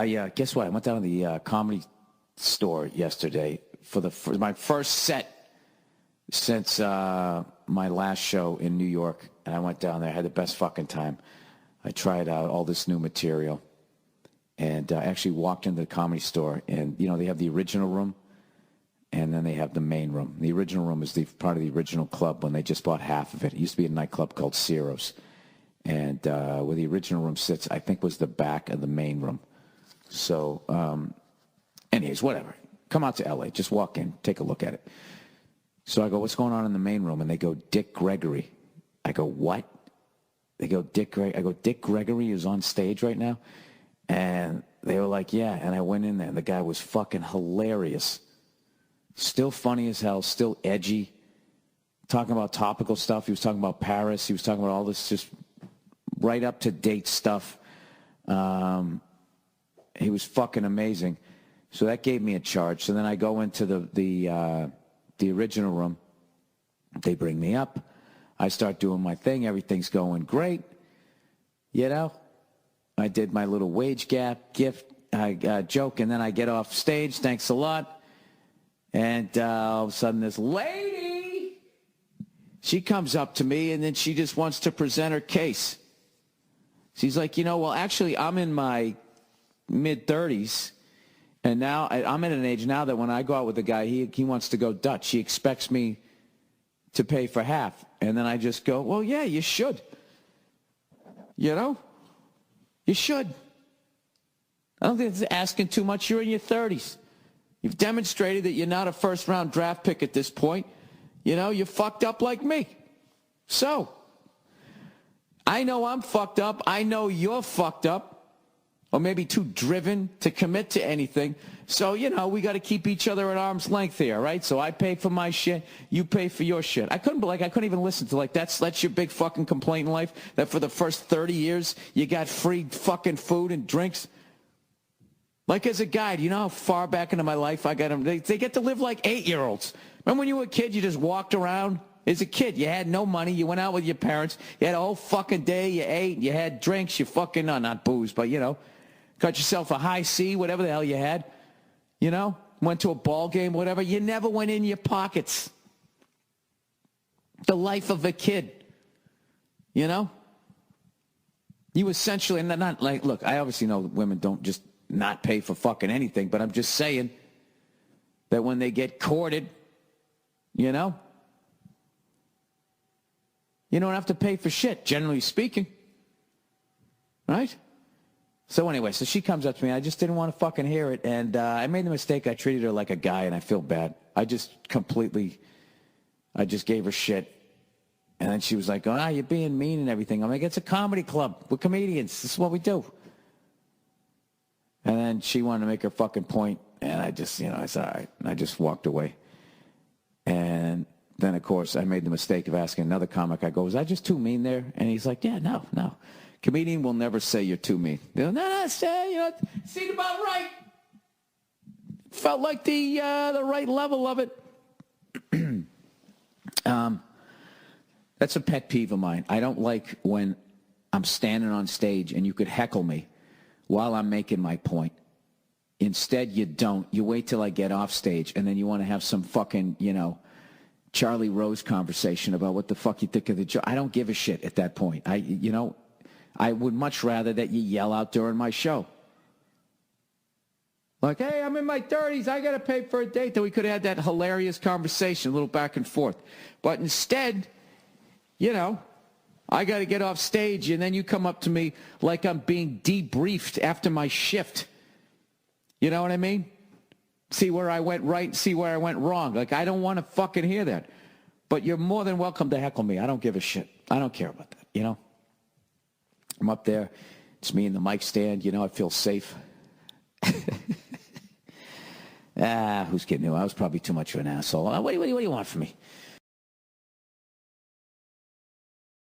Guess what? I went down to the Comedy Store yesterday for my first set since my last show in New York. And I went down there. I had the best fucking time. I tried out all this new material. And I actually walked into the Comedy Store. And, they have the original room. And then they have the main room. The original room is part of the original club when they just bought half of it. It used to be a nightclub called Ciro's. And where the original room sits, I think, was the back of the main room. So, anyways, whatever. Come out to L.A. Just walk in. Take a look at it. So I go, what's going on in the main room? And they go, Dick Gregory. I go, what? They go, Dick Gregory. I go, Dick Gregory is on stage right now? And they were like, yeah. And I went in there, and the guy was fucking hilarious. Still funny as hell. Still edgy. Talking about topical stuff. He was talking about Paris. He was talking about all this just right up-to-date stuff. He was fucking amazing. So that gave me a charge. So then I go into the original room. They bring me up. I start doing my thing. Everything's going great. I did my little wage gap joke, and then I get off stage. Thanks a lot. And all of a sudden, this lady, she comes up to me, and then she just wants to present her case. She's like, well, actually, I'm in my mid-30s, and now I'm at an age now that when I go out with a guy, he wants to go Dutch. He expects me to pay for half. And then I just go, well, yeah, you should. You should. I don't think it's asking too much. You're in your 30s. You've demonstrated that you're not a first-round draft pick at this point. You're fucked up like me. So, I know I'm fucked up. I know you're fucked up. Or maybe too driven to commit to anything. So, we got to keep each other at arm's length here, right? So I pay for my shit, you pay for your shit. I couldn't even listen to, that's your big fucking complaint in life, that for the first 30 years, you got free fucking food and drinks. Like, as a guy, do you know how far back into my life I got them? They get to live like 8-year-olds. Remember when you were a kid, you just walked around? As a kid, you had no money. You went out with your parents. You had a whole fucking day. You ate. You had drinks. You fucking, not booze, but, got yourself a high C, whatever the hell you had. Went to a ball game, whatever. You never went in your pockets. The life of a kid. You essentially, and not like, look, I obviously know that women don't just not pay for fucking anything, but I'm just saying that when they get courted, you don't have to pay for shit, generally speaking. Right? So anyway, so she comes up to me. I just didn't want to fucking hear it. And I made the mistake. I treated her like a guy, and I feel bad. I just gave her shit. And then she was like, oh, you're being mean and everything. I'm like, it's a comedy club. We're comedians. This is what we do. And then she wanted to make her fucking point. And I just, I said, all right. And I just walked away. And then, of course, I made the mistake of asking another comic. I go, was I just too mean there? And he's like, yeah, no. Comedian will never say you're too mean. No, say, seemed about right. Felt like the right level of it. That's a pet peeve of mine. I don't like when I'm standing on stage and you could heckle me while I'm making my point. Instead, you don't. You wait till I get off stage, and then you want to have some fucking, Charlie Rose conversation about what the fuck you think of the joke. I don't give a shit at that point. I would much rather that you yell out during my show. Like, hey, I'm in my 30s. I got to pay for a date. Then we could have had that hilarious conversation, a little back and forth. But instead, I got to get off stage, and then you come up to me like I'm being debriefed after my shift. You know what I mean? See where I went right, see where I went wrong. Like, I don't want to fucking hear that. But you're more than welcome to heckle me. I don't give a shit. I don't care about that, I'm up there. It's me and the mic stand. I feel safe. Who's kidding you? I was probably too much of an asshole. What do you want from me?